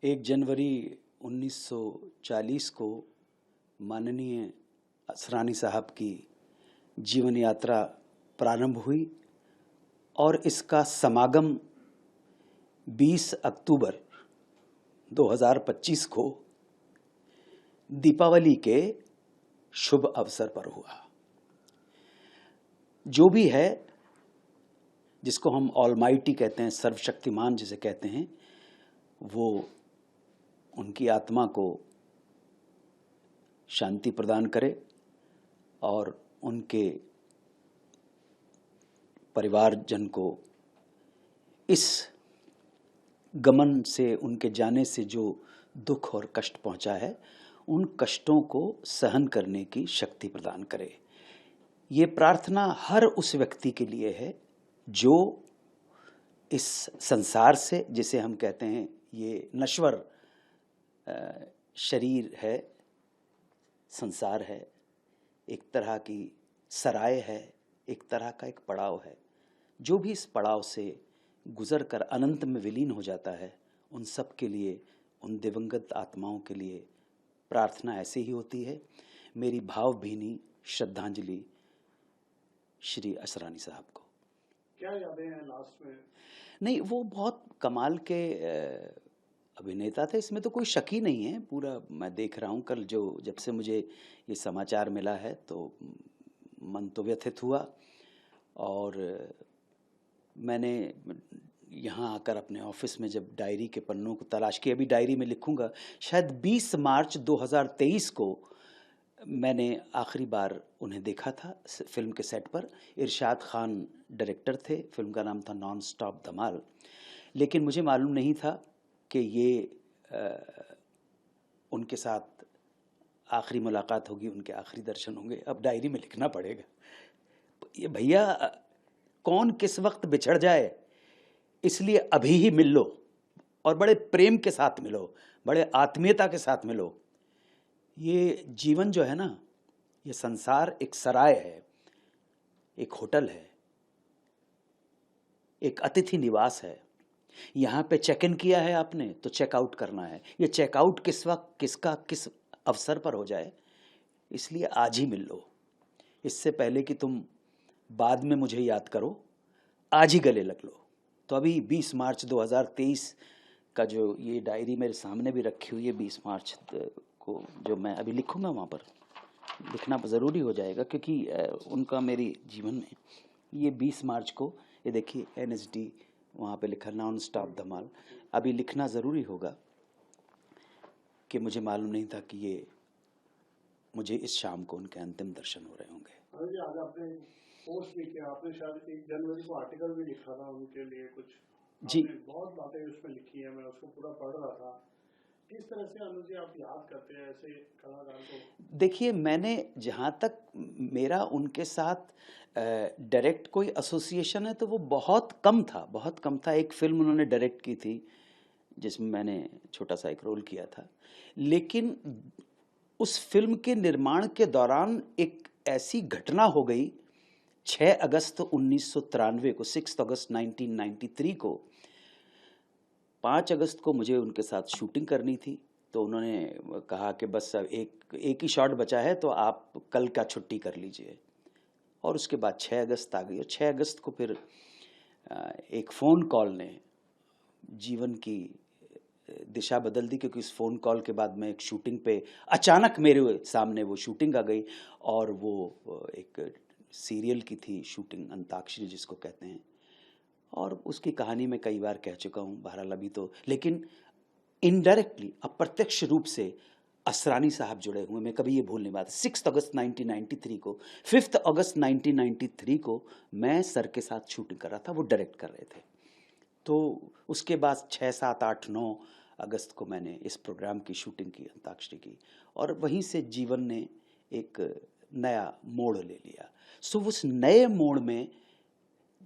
1 जनवरी 1940 को माननीय असरानी साहब की जीवन यात्रा प्रारंभ हुई और इसका समागम 20 अक्टूबर 2025 को दीपावली के शुभ अवसर पर हुआ। जो भी है, जिसको हम ऑलमाइटी कहते हैं, सर्वशक्तिमान जिसे कहते हैं, वो उनकी आत्मा को शांति प्रदान करे और उनके परिवारजन को इस गमन से, उनके जाने से जो दुख और कष्ट पहुंचा है, उन कष्टों को सहन करने की शक्ति प्रदान करे। ये प्रार्थना हर उस व्यक्ति के लिए है जो इस संसार से, जिसे हम कहते हैं ये नश्वर शरीर है, संसार है, एक तरह की सराय है, एक तरह का एक पड़ाव है। जो भी इस पड़ाव से गुजर कर अनंत में विलीन हो जाता है, उन सब के लिए, उन दिवंगत आत्माओं के लिए प्रार्थना ऐसे ही होती है। मेरी भावभीनी श्रद्धांजलि श्री असरानी साहब को। क्या यादें हैं लास्ट में? नहीं, वो बहुत कमाल के अभिनेता थे, इसमें तो कोई शक ही नहीं है। पूरा मैं देख रहा हूँ, कल जब से मुझे ये समाचार मिला है तो मन तो व्यथित हुआ। और मैंने यहाँ आकर अपने ऑफिस में जब डायरी के पन्नों को तलाश किया, अभी डायरी में लिखूँगा, शायद 20 मार्च 2023 को मैंने आखिरी बार उन्हें देखा था फिल्म के सेट पर। इरशाद खान डायरेक्टर थे, फिल्म का नाम था नॉन स्टॉप धमाल। लेकिन मुझे मालूम नहीं था कि ये उनके साथ आखिरी मुलाकात होगी, उनके आखिरी दर्शन होंगे। अब डायरी में लिखना पड़ेगा। ये भैया, कौन किस वक्त बिछड़ जाए, इसलिए अभी ही मिल लो और बड़े प्रेम के साथ मिलो, बड़े आत्मीयता के साथ मिलो। ये जीवन जो है ना, ये संसार एक सराय है, एक होटल है, एक अतिथि निवास है। यहाँ पे चेक इन किया है आपने तो चेकआउट करना है। ये चेकआउट किस वक्त, किसका, किस अवसर पर हो जाए, इसलिए आज ही मिल लो। इससे पहले कि तुम बाद में मुझे याद करो, आज ही गले लग लो। तो अभी 20 मार्च 2023 का जो ये डायरी मेरे सामने भी रखी हुई है, 20 मार्च को जो मैं अभी लिखूँगा, वहाँ पर लिखना ज़रूरी हो जाएगा, क्योंकि उनका मेरी जीवन में ये 20 मार्च को, ये देखिए NSD वहाँ पे लिखा नॉन स्टॉप धमाल, अभी लिखना ज़रूरी होगा कि मुझे मालूम नहीं था कि ये मुझे इस शाम को उनके अंतिम दर्शन हो रहे होंगे। आज आपने पोस्ट भी किया, आपने शायद 1 जनवरी को आर्टिकल भी लिखा था उनके लिए कुछ। जी, बहुत बातें उसमें लिखी हैं, मैं उसको पूरा पढ़ रहा था। किस तरह से अनुज जी आप याद करते हैं ऐसे कलाकार को? देखिए, मैंने जहाँ तक मेरा उनके साथ डायरेक्ट कोई एसोसिएशन है तो वो बहुत कम था। एक फिल्म उन्होंने डायरेक्ट की थी जिसमें मैंने छोटा सा एक रोल किया था। लेकिन उस फिल्म के निर्माण के दौरान एक ऐसी घटना हो गई, 6 अगस्त 1993 को, 6 अगस्त 1993 को, 5 अगस्त को मुझे उनके साथ शूटिंग करनी थी। तो उन्होंने कहा कि बस एक ही शॉट बचा है तो आप कल का छुट्टी कर लीजिए। और उसके बाद 6 अगस्त आ गई और 6 अगस्त को फिर एक फ़ोन कॉल ने जीवन की दिशा बदल दी, क्योंकि इस फ़ोन कॉल के बाद मैं एक शूटिंग पे, अचानक मेरे सामने वो शूटिंग आ गई। और वो एक सीरियल की थी शूटिंग, अंताक्षरी जिसको कहते हैं, और उसकी कहानी मैं कई बार कह चुका हूँ, बहरहाल अभी तो। लेकिन इनडायरेक्टली, अप्रत्यक्ष रूप से असरानी साहब जुड़े हुए, मैं कभी ये भूल नहीं पाता। 6 अगस्त 1993 को, 5 अगस्त 1993 को मैं सर के साथ शूटिंग कर रहा था, वो डायरेक्ट कर रहे थे। तो उसके बाद 6, 7, 8, 9 अगस्त को मैंने इस प्रोग्राम की शूटिंग की, अंताक्षरी की, और वहीं से जीवन ने एक नया मोड़ ले लिया। सो उस नए मोड़ में,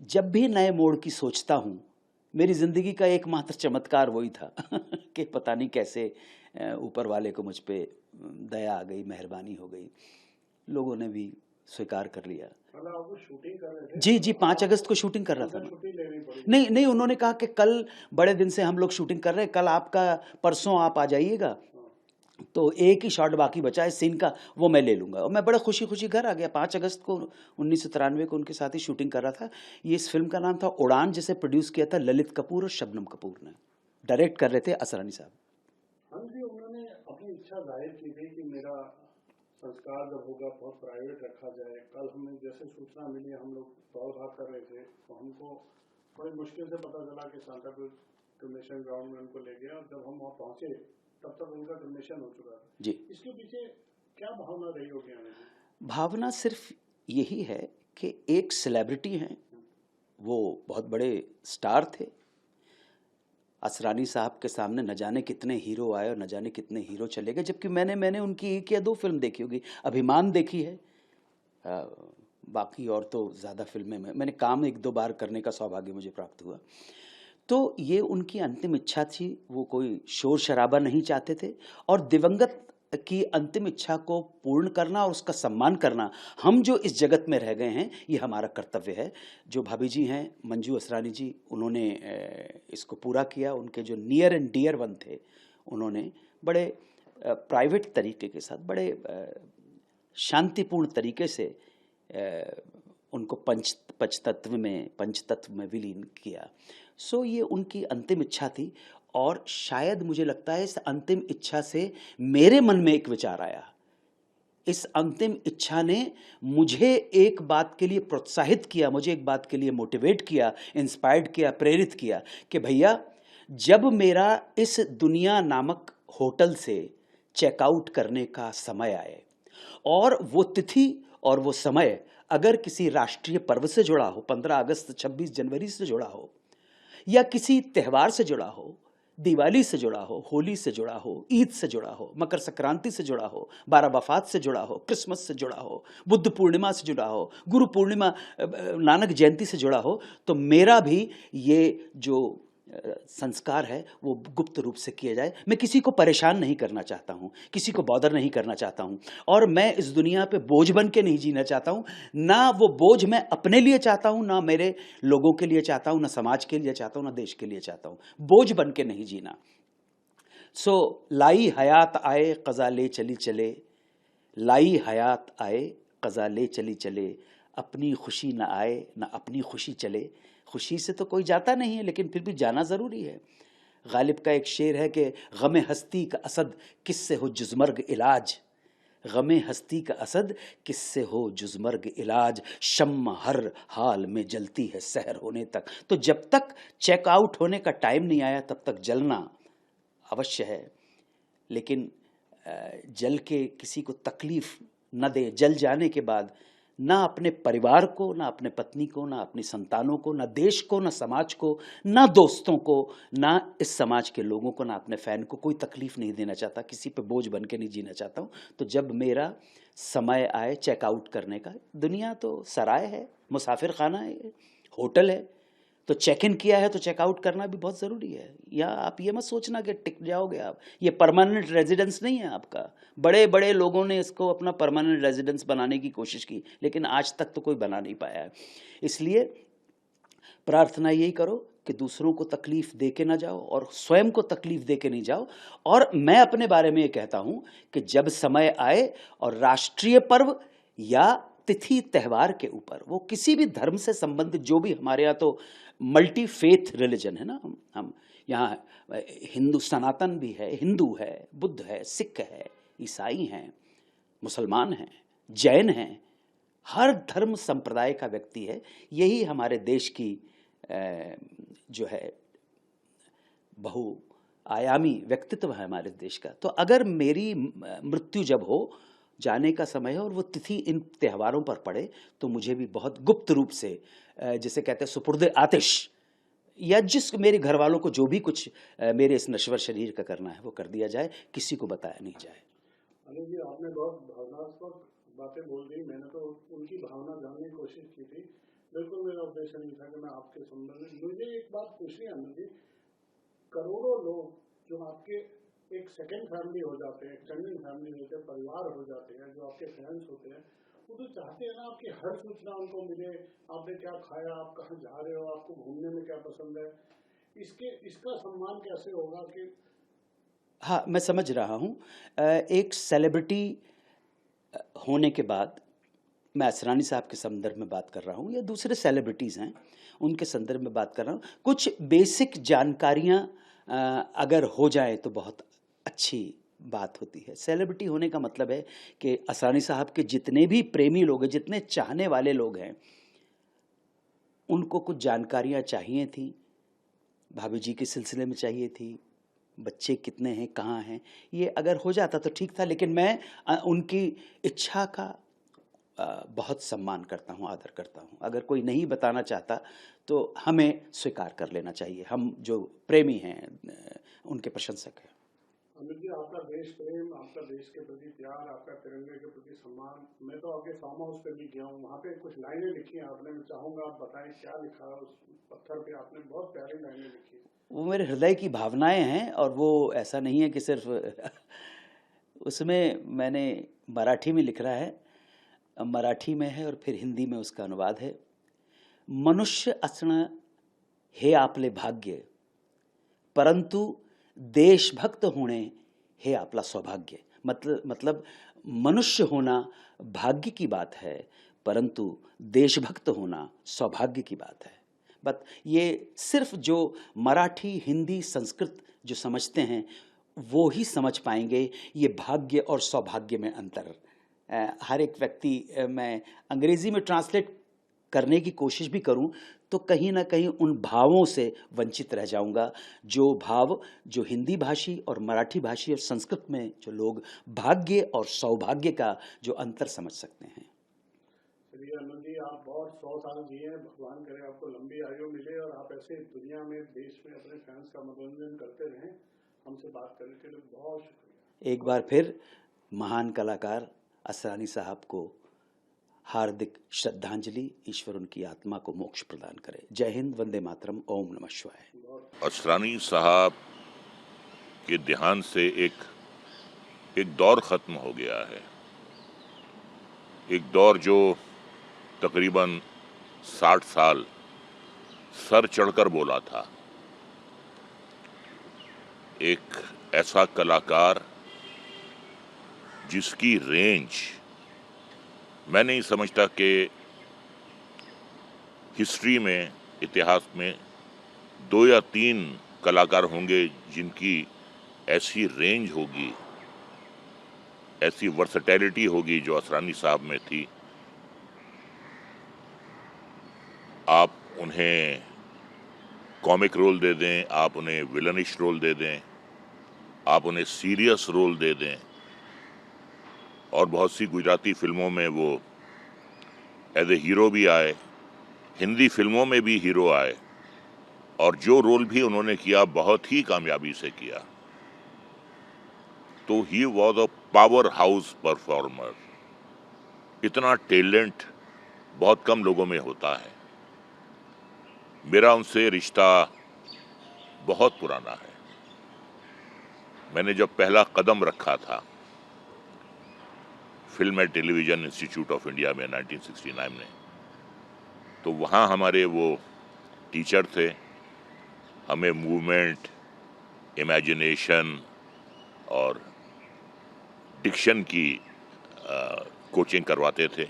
जब भी नए मोड़ की सोचता हूँ, मेरी ज़िंदगी का एकमात्र चमत्कार वही था कि पता नहीं कैसे ऊपर वाले को मुझ पे दया आ गई, मेहरबानी हो गई। लोगों ने भी स्वीकार कर लिया। मतलब आप वो शूटिंग कर रहे थे जी जी, तो 5 अगस्त को आपको शूटिंग कर रहा था तुरंत मैं। छुट्टी लेनी पड़ी? नहीं नहीं, उन्होंने कहा कि कल बड़े दिन से हम लोग शूटिंग कर रहे हैं, कल आपका, परसों आप आ जाइएगा, हाँ। तो एक ही शॉट बाकी बचा है सीन का, वो मैं ले लूंगा। और मैं बड़ा खुशी खुशी घर आ गया। 5 अगस्त को 1993 को उनके साथ ही शूटिंग कर रहा था। ये इस फिल्म का नाम था उड़ान, जिसे प्रोड्यूस किया था ललित कपूर और शबनम कपूर ने। डायरेक्ट कर रहे थे असरानी साहब। हाँ जी, उन्होंने अपनी इच्छा जाहिर की थी कि मेरा संस्कार जब होगा बहुत प्राइवेट रखा जाए। कल हमें जैसे सूचना मिली, हम लोग दौड़ भाग कर रहे थे, तो हमको बड़ी मुश्किल से पता चला कि सांताक्रूज क्रिमेशन ग्राउंड में उनको ले गया, और जब हम वहाँ पहुँचे तब तक उनका क्रिमेशन हो चुका था। जी। इसके पीछे क्या भावना रही होगी आने की? भावना सिर्फ यही है कि एक सेलिब्रिटी हैं, वो बहुत बड़े स्टार थे। असरानी साहब के सामने न जाने कितने हीरो आए और न जाने कितने हीरो चले गए, जबकि मैंने उनकी 1 या 2 फिल्म देखी होगी। अभिमान देखी है, बाकी और तो ज़्यादा फिल्में मैंने काम 1-2 बार करने का सौभाग्य मुझे प्राप्त हुआ। तो ये उनकी अंतिम इच्छा थी, वो कोई शोर शराबा नहीं चाहते थे, और दिवंगत की अंतिम इच्छा को पूर्ण करना और उसका सम्मान करना, हम जो इस जगत में रह गए हैं, ये हमारा कर्तव्य है। जो भाभी जी हैं मंजू असरानी जी, उन्होंने इसको पूरा किया। उनके जो नियर एंड डियर वन थे, उन्होंने बड़े प्राइवेट तरीके के साथ, बड़े शांतिपूर्ण तरीके से उनको पंचतत्व में विलीन किया। सो ये उनकी अंतिम इच्छा थी, और शायद मुझे लगता है इस अंतिम इच्छा से मेरे मन में एक विचार आया। इस अंतिम इच्छा ने मुझे एक बात के लिए प्रोत्साहित किया, मुझे एक बात के लिए मोटिवेट किया, इंस्पायर्ड किया, प्रेरित किया कि भैया, जब मेरा इस दुनिया नामक होटल से चेकआउट करने का समय आए, और वो तिथि और वो समय अगर किसी राष्ट्रीय पर्व से जुड़ा हो, 15 अगस्त 26 जनवरी से जुड़ा हो, या किसी त्यौहार से जुड़ा हो, दिवाली से जुड़ा हो, होली से जुड़ा हो, ईद से जुड़ा हो, मकर संक्रांति से जुड़ा हो, बारह वफात से जुड़ा हो, क्रिसमस से जुड़ा हो, बुद्ध पूर्णिमा से जुड़ा हो, गुरु पूर्णिमा, नानक जयंती से जुड़ा हो, तो मेरा भी ये जो संस्कार है वो गुप्त रूप से किया जाए। मैं किसी को परेशान नहीं करना चाहता हूँ, किसी को बॉदर नहीं करना चाहता हूँ, और मैं इस दुनिया पे बोझ बन के नहीं जीना चाहता हूँ। ना वो बोझ मैं अपने लिए चाहता हूँ, ना मेरे लोगों के लिए चाहता हूँ, ना समाज के लिए चाहता हूँ, ना देश के लिए चाहता हूँ। बोझ बन के नहीं जीना। सो लाई हयात आए क़ज़ा ले चली चले, लाई हयात आए क़ज़ा ले चली चले, अपनी खुशी न आए न अपनी खुशी चले। खुशी से तो कोई जाता नहीं है, लेकिन फिर भी जाना ज़रूरी है। गालिब का एक शेर है कि गमे हस्ती का असद किससे हो जुज़मर्ग इलाज, गमे हस्ती का असद किससे हो जुज़मर्ग इलाज, शम्म हर हाल में जलती है सहर होने तक। तो जब तक चेकआउट होने का टाइम नहीं आया, तब तक जलना अवश्य है, लेकिन जल के किसी को तकलीफ न दे। जल जाने के बाद ना अपने परिवार को, ना अपने पत्नी को, ना अपनी संतानों को, ना देश को, ना समाज को, ना दोस्तों को, ना इस समाज के लोगों को, ना अपने फैन को कोई तकलीफ नहीं देना चाहता, किसी पे बोझ बन के नहीं जीना चाहता हूँ। तो जब मेरा समय आए चेकआउट करने का, दुनिया तो सराय है, मुसाफिर खाना है, होटल है, तो चेक इन किया है तो चेकआउट करना भी बहुत ज़रूरी है। या आप ये मत सोचना कि टिक जाओगे आप, ये परमानेंट रेजिडेंस नहीं है आपका। बड़े बड़े लोगों ने इसको अपना परमानेंट रेजिडेंस बनाने की कोशिश की, लेकिन आज तक तो कोई बना नहीं पाया है। इसलिए प्रार्थना यही करो कि दूसरों को तकलीफ़ दे के ना जाओ, और स्वयं को तकलीफ़ दे के नहीं जाओ। और मैं अपने बारे में ये कहता हूँ कि जब समय आए और राष्ट्रीय पर्व या तिथि त्यौहार के ऊपर, वो किसी भी धर्म से संबंधित, जो भी हमारे यहाँ तो मल्टी फेथ रिलीजन है ना, हम यहाँ हिंदू सनातन भी है, हिंदू है, बुद्ध है, सिख है, ईसाई हैं, मुसलमान हैं, जैन हैं, हर धर्म संप्रदाय का व्यक्ति है। यही हमारे देश की जो है बहुआयामी व्यक्तित्व है हमारे देश का। तो अगर मेरी मृत्यु जब हो, जाने का समय है, और वो तिथि इन त्योहारों पर पड़े, तो मुझे भी बहुत गुप्त रूप से, जिसे कहते हैं सुपुर्दे आतिश, या जिस मेरे घर वालों को जो भी कुछ मेरे इस नश्वर शरीर का करना है वो कर दिया जाए, किसी को बताया नहीं जाए। अनिल जी, आपने बहुत भावनात्मक बातें बोल दी। मैंने तो उनकी भावना जानने की कोशिश की थी। बिल्कुल मेरा उद्देश्य नहीं था कि मैं आपके संबंध में, मुझे एक बात पूछनी है अनिल जी, करोड़ों लोग जो आपके एक सेकंड फैमिली हो जाते हैं, एक्सटेंडेड फैमिली होते हैं, परिवार हो जाते हैं, जो आपके फैंस होते हैं, वो तो चाहते हैं ना आपकी हर सूचना उनको मिले, आपने क्या खाया, आप कहाँ जा रहे हो, आपको घूमने में क्या पसंद है। इसका सम्मान कैसे होगा कि हाँ, मैं समझ रहा हूँ। एक सेलिब्रिटी होने के बाद, मैं असरानी साहब के संदर्भ में बात कर रहा हूँ या दूसरे सेलिब्रिटीज़ हैं उनके संदर्भ में बात कर रहा हूँ, कुछ बेसिक जानकारियाँ अगर हो जाए तो बहुत अच्छी बात होती है। सेलिब्रिटी होने का मतलब है कि असरानी साहब के जितने भी प्रेमी लोग हैं, जितने चाहने वाले लोग हैं, उनको कुछ जानकारियाँ चाहिए थी। भाभी जी के सिलसिले में चाहिए थी, बच्चे कितने हैं, कहाँ हैं, ये अगर हो जाता तो ठीक था। लेकिन मैं उनकी इच्छा का बहुत सम्मान करता हूँ, आदर करता हूँ। अगर कोई नहीं बताना चाहता तो हमें स्वीकार कर लेना चाहिए। हम जो प्रेमी हैं, उनके प्रशंसक हैं। अमित जी, आपका देश प्रेम, आपका देश के प्रति प्यार, आपका तिरंगे के प्रति सम्मान। मैं तो आपके फार्म हाउस पे भी गया हूँ, वहाँ पे कुछ लाइनें लिखी हैं आपने, मैं चाहूँगा आप बताएं क्या लिखा है उस पत्थर पे। आपने बहुत प्यारी लाइनें लिखी हैं। वो मेरे हृदय की भावनाएं हैं, और वो ऐसा नहीं है कि सिर्फ उसमें मैंने मराठी में लिख रहा है, मराठी में है और फिर हिंदी में उसका अनुवाद है। मनुष्य असणं हे आपले भाग्य, परंतु देशभक्त होणे हे आपला सौभाग्य। मतलब मनुष्य होना भाग्य की बात है, परंतु देशभक्त होना सौभाग्य की बात है। बट ये सिर्फ जो मराठी, हिंदी, संस्कृत जो समझते हैं वो ही समझ पाएंगे ये भाग्य और सौभाग्य में अंतर। हर एक व्यक्ति, मैं अंग्रेज़ी में ट्रांसलेट करने की कोशिश भी करूं तो कहीं ना कहीं उन भावों से वंचित रह जाऊंगा, जो भाव जो हिंदी भाषी और मराठी भाषी और संस्कृत में जो लोग भाग्य और सौभाग्य का जो अंतर समझ सकते हैं। चलिए आनंद जी, आप बहुत 100 साल जिए, भगवान करे आपको लंबी आयु मिले और आप ऐसे दुनिया में, देश में अपने फैंस का मनोरंजन करते रहें। हमसे बात करने के लिए बहुत शुक्रिया। एक बार फिर महान कलाकार असरानी साहब को हार्दिक श्रद्धांजलि। ईश्वर उनकी आत्मा को मोक्ष प्रदान करे। जय हिंद, वंदे मातरम, ओम नमः शिवाय। असरानी साहब के देहांत से एक दौर खत्म हो गया है। एक दौर जो तकरीबन 60 साल सर चढ़कर बोला था। एक ऐसा कलाकार जिसकी रेंज, मैं नहीं समझता कि हिस्ट्री में, इतिहास में 2 या 3 कलाकार होंगे जिनकी ऐसी रेंज होगी, ऐसी वर्सेटैलिटी होगी जो असरानी साहब में थी। आप उन्हें कॉमिक रोल दे दें, आप उन्हें विलनिश रोल दे दें, आप उन्हें सीरियस रोल दे दें, और बहुत सी गुजराती फिल्मों में वो एज ए हीरो भी आए, हिंदी फिल्मों में भी हीरो आए, और जो रोल भी उन्होंने किया बहुत ही कामयाबी से किया। तो he was a power house performer. इतना टैलेंट बहुत कम लोगों में होता है। मेरा उनसे रिश्ता बहुत पुराना है। मैंने जब पहला कदम रखा था film and television institute of India में 1969 में, तो वहाँ हमारे वो टीचर थे, हमें मूवमेंट, इमेजिनेशन और डिक्शन की कोचिंग करवाते थे।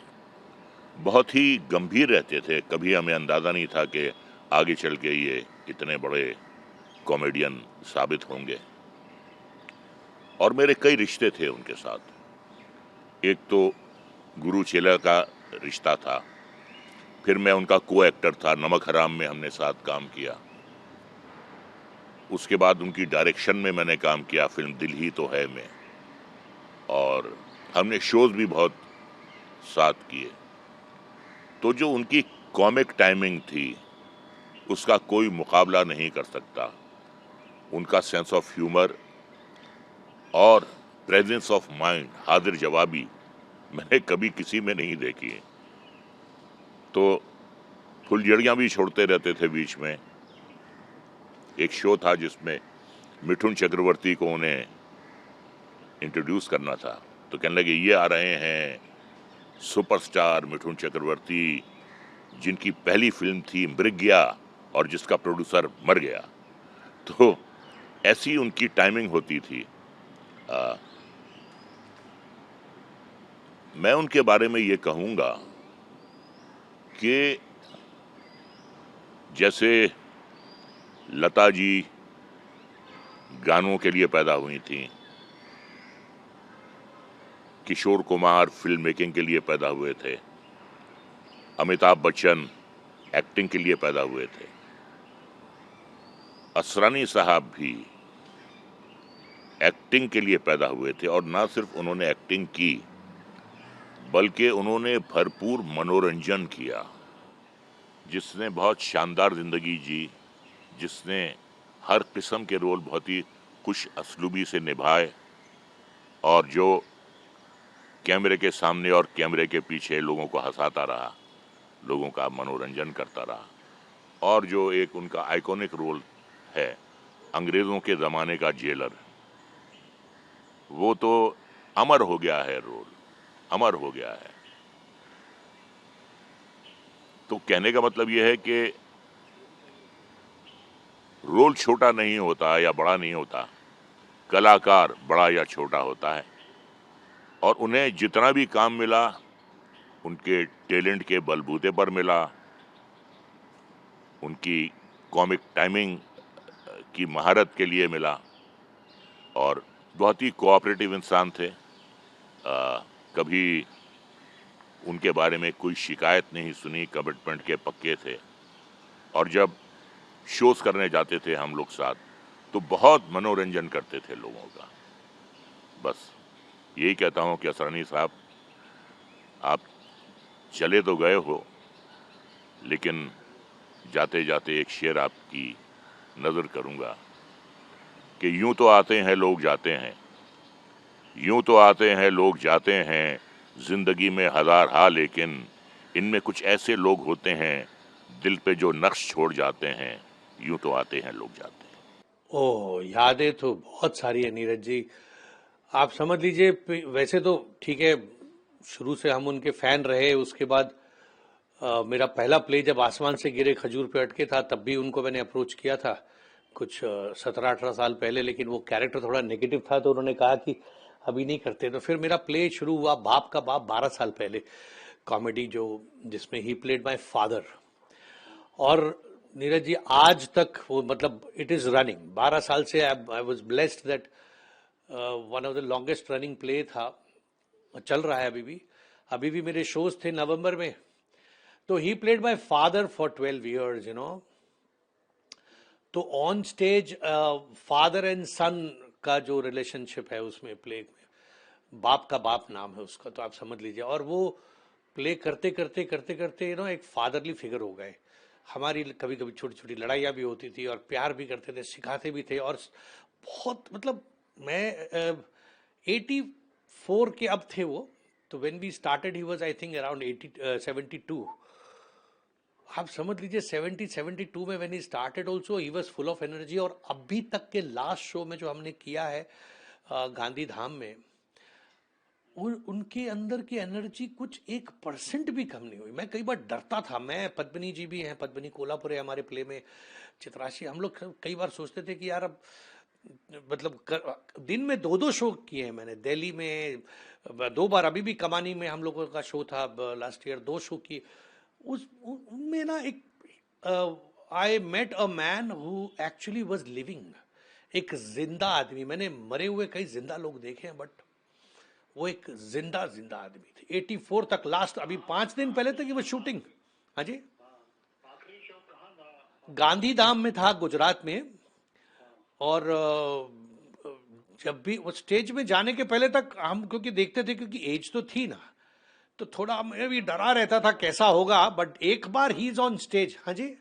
बहुत ही गंभीर रहते थे। कभी हमें अंदाज़ा नहीं था कि आगे चल के ये इतने बड़े कॉमेडियन साबित होंगे। और मेरे कई रिश्ते थे उनके साथ। एक तो गुरु चेला का रिश्ता था, फिर मैं उनका को एक्टर था, नमक हराम में हमने साथ काम किया। उसके बाद उनकी डायरेक्शन में मैंने काम किया फिल्म दिल ही तो है में, और हमने शोज भी बहुत साथ किए। तो जो उनकी कॉमिक टाइमिंग थी उसका कोई मुकाबला नहीं कर सकता। उनका सेंस ऑफ ह्यूमर और प्रेजेंस ऑफ माइंड, हाजिर जवाबी, मैंने कभी किसी में नहीं देखी है। तो फुलझड़ियाँ भी छोड़ते रहते थे बीच में। एक शो था जिसमें मिठुन चक्रवर्ती को उन्हें इंट्रोड्यूस करना था, तो कहने लगे ये आ रहे हैं सुपरस्टार मिठुन चक्रवर्ती, जिनकी पहली फिल्म थी मृग्या और जिसका प्रोड्यूसर मर गया, तो ऐसी उनकी टाइमिंग होती थी। आ, मैं उनके बारे में ये कहूँगा कि जैसे लता जी गानों के लिए पैदा हुई थी, किशोर कुमार फिल्म मेकिंग के लिए पैदा हुए थे, अमिताभ बच्चन एक्टिंग के लिए पैदा हुए थे, असरानी साहब भी एक्टिंग के लिए पैदा हुए थे। और ना सिर्फ उन्होंने एक्टिंग की, बल्कि उन्होंने भरपूर मनोरंजन किया। जिसने बहुत शानदार जिंदगी जी, जिसने हर किस्म के रोल बहुत ही खुश असलूबी से निभाए, और जो कैमरे के सामने और कैमरे के पीछे लोगों को हंसाता रहा, लोगों का मनोरंजन करता रहा। और जो एक उनका आइकॉनिक रोल है अंग्रेजों के ज़माने का जेलर, वो तो अमर हो गया है, रोल अमर हो गया है। तो कहने का मतलब यह है कि रोल छोटा नहीं होता या बड़ा नहीं होता, कलाकार बड़ा या छोटा होता है। और उन्हें जितना भी काम मिला उनके टैलेंट के बलबूते पर मिला, उनकी कॉमिक टाइमिंग की महारत के लिए मिला। और बहुत ही कोऑपरेटिव इंसान थे। कभी उनके बारे में कोई शिकायत नहीं सुनी, कमिटमेंट के पक्के थे। और जब शोज करने जाते थे हम लोग साथ, तो बहुत मनोरंजन करते थे लोगों का। बस यही कहता हूँ कि असरानी साहब, आप चले तो गए हो, लेकिन जाते जाते एक शेर आपकी नज़र करूँगा कि यूं तो आते हैं लोग जाते हैं, यूं तो आते हैं लोग जाते हैं, जिंदगी में हजार हाल, लेकिन इनमें कुछ ऐसे लोग होते हैं दिल पे जो नक्श छोड़ जाते हैं, यूं तो आते हैं लोग जाते हैं। ओह, यादें तो बहुत सारी है नीरज जी। आप समझ लीजिए, वैसे तो ठीक है, शुरू से हम उनके फैन रहे। उसके बाद मेरा पहला प्ले जब आसमान से गिरे खजूर पे अटके था, तब भी उनको मैंने अप्रोच किया था कुछ 17-18 साल पहले, लेकिन वो कैरेक्टर थोड़ा नेगेटिव था, तो उन्होंने कहा कि अभी नहीं करते। तो फिर मेरा प्ले शुरू हुआ बाप का बाप 12 साल पहले, कॉमेडी जो जिसमें ही प्लेड माय फादर। और नीरज जी आज तक वो, मतलब इट इज रनिंग 12 साल से। I was blessed that one of the longest running play था, चल रहा है अभी भी मेरे शोज थे नवंबर में। तो he played my father for 12 years, you know. तो ऑन स्टेज फादर एंड सन का जो रिलेशनशिप है उसमें प्ले में, बाप का बाप नाम है उसका, तो आप समझ लीजिए। और वो प्ले करते करते यू नो एक फादरली फिगर हो गए। हमारी कभी कभी छोटी छोटी लड़ाइयाँ भी होती थी, और प्यार भी करते थे, सिखाते भी थे। और बहुत, मतलब मैं 84 के अब थे वो, तो when we started he was I think around 72। आप समझ लीजिए 72 में when he started also he was full of energy. और अभी तक के लास्ट शो में जो हमने किया है गांधी धाम में, उनके अंदर की एनर्जी कुछ 1% भी कम नहीं हुई। मैं कई बार डरता था। मैं, पद्मिनी जी भी हैं, पद्मिनी कोल्हापुर है हमारे प्ले में, चित्राशी, हम लोग कई बार सोचते थे कि यार अब, मतलब दिन में 2-2 शो किए हैं मैंने दिल्ली में 2 बार, अभी भी कमानी में हम लोगों का शो था लास्ट ईयर, 2 शो किए। उनमें ना एक, I met a man who actually was living, एक जिंदा आदमी। मैंने मरे हुए कई जिंदा लोग देखे हैं, बट वो एक जिंदा जिंदा आदमी थे। 84 तक लास्ट, अभी 5 दिन पहले तक ये वो शूटिंग। हाँ जी, गांधी धाम में था गुजरात में। और जब भी वो स्टेज में जाने के पहले तक हम क्योंकि देखते थे, क्योंकि एज तो थी ना, तो थोड़ा मैं भी डरा रहता था कैसा होगा। बट एक बार ही इज ऑन स्टेज। हाँ जी,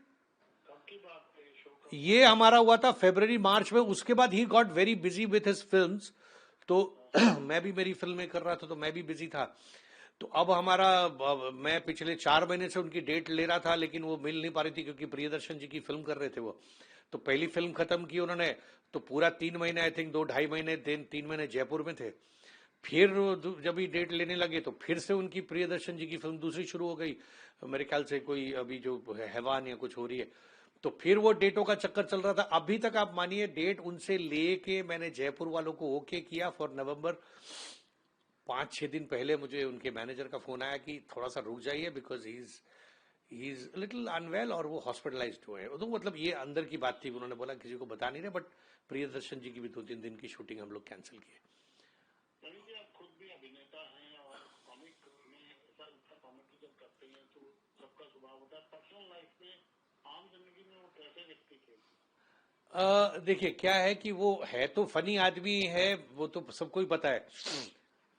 ये हमारा हुआ था फरवरी मार्च में। उसके बाद he got very busy with his films. तो मैं भी मेरी फिल्में कर रहा था, तो मैं भी बिजी था। तो अब हमारा, मैं पिछले 4 महीने से उनकी डेट ले रहा था, लेकिन वो मिल नहीं पा रही थी, क्योंकि प्रियदर्शन जी की फिल्म कर रहे थे वो। तो पहली फिल्म खत्म की उन्होंने, तो पूरा 3 महीने, आई थिंक 2-2.5 महीने, 3 महीने जयपुर में थे। फिर जब ये डेट लेने लगे तो फिर से उनकी प्रियदर्शन जी की फिल्म दूसरी शुरू हो गई, मेरे ख्याल से कोई अभी जो हैवान या कुछ हो रही है, तो फिर वो डेटों का चक्कर चल रहा था। अभी तक आप मानिए डेट उनसे लेके मैंने जयपुर वालों को ओके किया फॉर नवंबर। 5-6 दिन पहले मुझे उनके मैनेजर का फोन आया कि थोड़ा सा रुक जाइए because he is little unwell और वो हॉस्पिटलाइज्ड हुए हैं। तो मतलब ये अंदर की बात थी, उन्होंने बोला किसी को बता नहीं रहे, बट प्रियदर्शन जी की भी 2-3 दिन की शूटिंग हम लोग कैंसिल किए। आप खुद भी अभिनेता हैं और कॉमिक में कॉमेडी जब करते हैं तो सबका स्वभाव होता है। पर्सनल लाइफ में, आम जिंदगी में वो कैसे व्यक्ति थे? देखिए क्या है कि वो है तो फनी आदमी है, वो तो सबको ही पता है,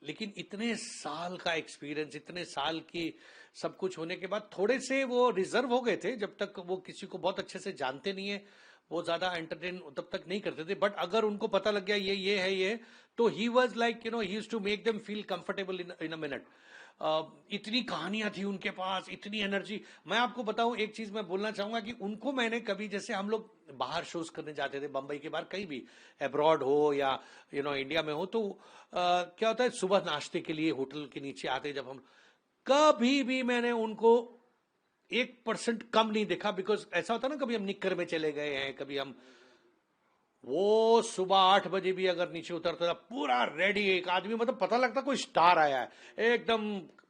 लेकिन इतने साल का एक्सपीरियंस, इतने साल की सब कुछ होने के बाद थोड़े से वो रिजर्व हो गए थे। जब तक वो किसी को बहुत अच्छे से जानते नहीं है, वो ज्यादा एंटरटेन तब तक नहीं करते थे, बट अगर उनको पता लग गया ये है ये, तो he was like he used to make them feel comfortable in a minute. इतनी कहानियां थी उनके पास, इतनी एनर्जी। मैं आपको बताऊं, एक चीज मैं बोलना चाहूंगा कि उनको मैंने कभी, जैसे हम लोग बाहर शोज करने जाते थे बंबई के बाहर, कहीं भी अब्रॉड हो या इंडिया में हो, तो क्या होता है, सुबह नाश्ते के लिए होटल के नीचे आते जब हम, कभी भी मैंने उनको 1% कम नहीं देखा। बिकॉज ऐसा होता ना, कभी हम निक्कर में चले गए हैं, कभी हम, वो सुबह 8 बजे भी अगर नीचे उतरता था पूरा रेडी एक आदमी, मतलब पता लगता कोई स्टार आया है, एकदम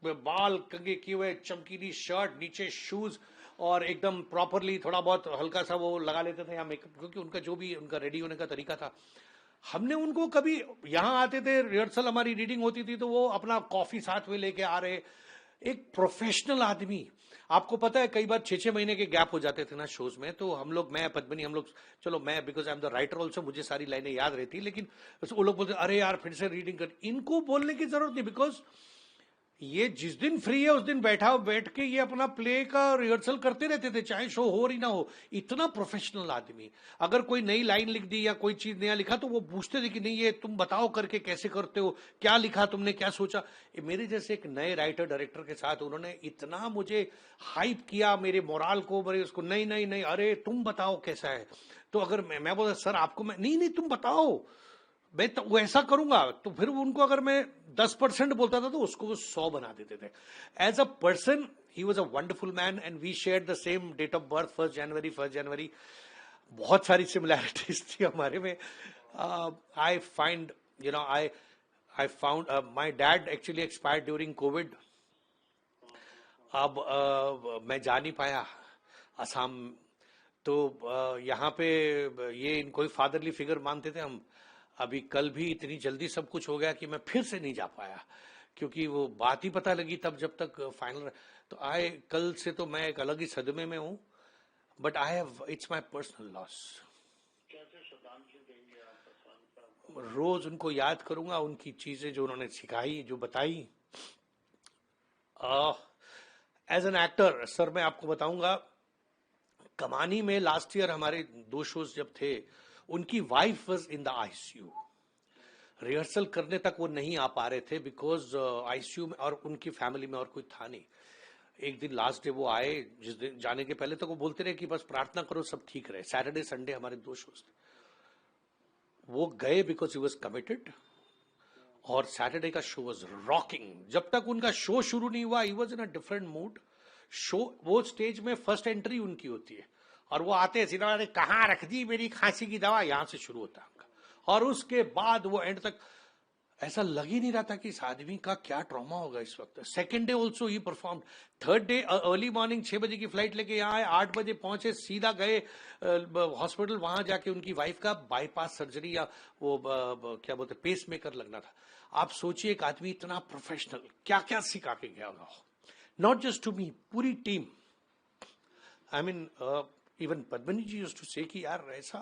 बाल कंगे किए हुए, चमकीली शर्ट, नीचे शूज, और एकदम प्रॉपरली थोड़ा बहुत हल्का सा वो लगा लेते थे या मेकअप, क्योंकि उनका जो भी उनका रेडी होने का तरीका था। हमने उनको कभी, यहां आते थे रिहर्सल, हमारी रीडिंग होती थी तो वो अपना कॉफी साथ में लेके आ रहे, एक प्रोफेशनल आदमी। आपको पता है कई बार 6-6 महीने के गैप हो जाते थे ना शोज में, तो हम लोग, मैं पद्मिनी, हम लोग, चलो मैं because I am the writer also, मुझे सारी लाइनें याद रहती, लेकिन वो लोग बोलते अरे यार फिर से रीडिंग कर। इनको बोलने की जरूरत नहीं, बिकॉज ये जिस दिन फ्री है उस दिन बैठ के ये अपना प्ले का रिहर्सल करते रहते थे, चाहे शो हो ही ना हो। इतना प्रोफेशनल आदमी, अगर कोई नई लाइन लिख दी या कोई चीज नया लिखा तो वो पूछते थे कि नहीं ये तुम बताओ करके कैसे करते हो, क्या लिखा तुमने, क्या सोचा। मेरे जैसे एक नए राइटर डायरेक्टर के साथ उन्होंने इतना मुझे हाइप किया, मेरे मोराल को, मेरे उसको, नहीं नहीं नहीं अरे तुम बताओ कैसा है। तो अगर मैं बोला सर आपको, मैं नहीं तुम बताओ, मैं तो वो ऐसा करूंगा, तो फिर उनको अगर मैं 10% बोलता था तो उसको वो 100 बना देते थे। As a person he was a wonderful man and we share the same date of birth, 1 जनवरी। बहुत सारी सिमिलैरिटीज थी हमारे में। I find I found my dad actually expired during COVID. अब मैं जा नहीं पाया असम, तो यहाँ पे ये इनको फादरली फिगर मानते थे हम। अभी कल भी इतनी जल्दी सब कुछ हो गया कि मैं फिर से नहीं जा पाया, क्योंकि वो बात ही पता लगी तब जब तक फाइनल। तो कल से तो मैं एक अलग ही सदमे में हूँ, but I have, it's my personal loss. कैसे श्रद्धांजलि देंगे आप? रोज उनको याद करूंगा, उनकी चीजें जो उन्होंने सिखाई, जो बताई। एज एन एक्टर सर, मैं आपको बताऊंगा, कमानी में लास्ट ईयर हमारे 2 शोज जब थे, उनकी wife was in the ICU. Rehearsal करने तक वो नहीं आ पा रहे थे बिकॉज आईसीयू में, और उनकी फैमिली में और कोई था नहीं। एक दिन लास्ट डे वो आए, जिस दिन जाने के पहले तक वो बोलते रहे कि बस प्रार्थना करो सब ठीक रहे। सैटरडे संडे हमारे 2 शोज थे, वो गए बिकॉज ही वॉज कमिटेड, और सैटरडे का शो वॉज रॉकिंग। जब तक उनका शो शुरू नहीं हुआ he was in a different mood. Show, वो स्टेज में फर्स्ट एंट्री उनकी होती है, और वो आते हैं सीधा, अरे कहाँ रख दी मेरी खांसी की दवा, यहां से शुरू होता है उनका, और उसके बाद वो एंड तक ऐसा लग ही नहीं रहा था कि इस आदमी का क्या ट्रॉमा होगा इस वक्त। Second day also he perform. Third day early morning 6 बजे की फ्लाइट लेके यहाँ आए, 8 बजे पहुंचे, सीधा गए हॉस्पिटल। वहां जाके उनकी वाइफ का बाईपास सर्जरी या वो क्या बोलते पेस मेकर लगना था। आप सोचिए एक आदमी इतना प्रोफेशनल क्या क्या सिखा के गया होगा, नॉट जस्ट टू मी, पूरी team. I mean even Padmini ji used to say कि यार ऐसा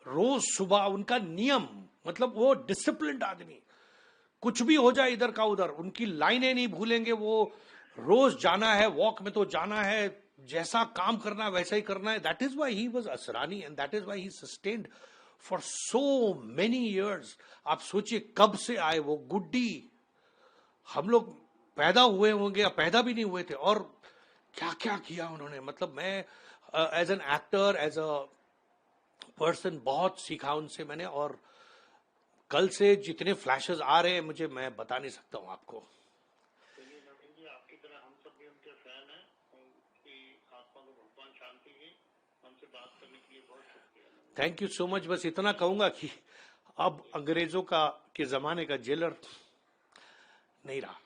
रोज सुबह उनका नियम, मतलब वो डिसिप्लिन्ड आदमी, कुछ भी हो जाए इधर का उधर, उनकी लाइनें नहीं भूलेंगे। वो रोज जाना है वॉक में तो जाना है, जैसा काम करना है वैसा ही करना है। That is why he was Asrani and that is why he sustained for so many years. आप सोचिए कब से आए वो गुड्डी, हम लोग पैदा हुए होंगे या पैदा भी नहीं हुए थे, और क्या क्या किया उन्होंने। मतलब मैं as an actor, as a person बहुत सीखा उनसे मैंने, और कल से जितने फ्लैशेस आ रहे हैं मुझे, मैं बता नहीं सकता हूं आपको। चलिए नवीन जी, आपकी तरह हम सब भी उनके फैन हैं। उनकी आत्मा को भगवान शांति दे। हमसे बात करने के लिए बहुत शुक्रिया। Thank you so much. बस इतना कहूंगा कि अब अंग्रेजों का के जमाने का जेलर नहीं रहा।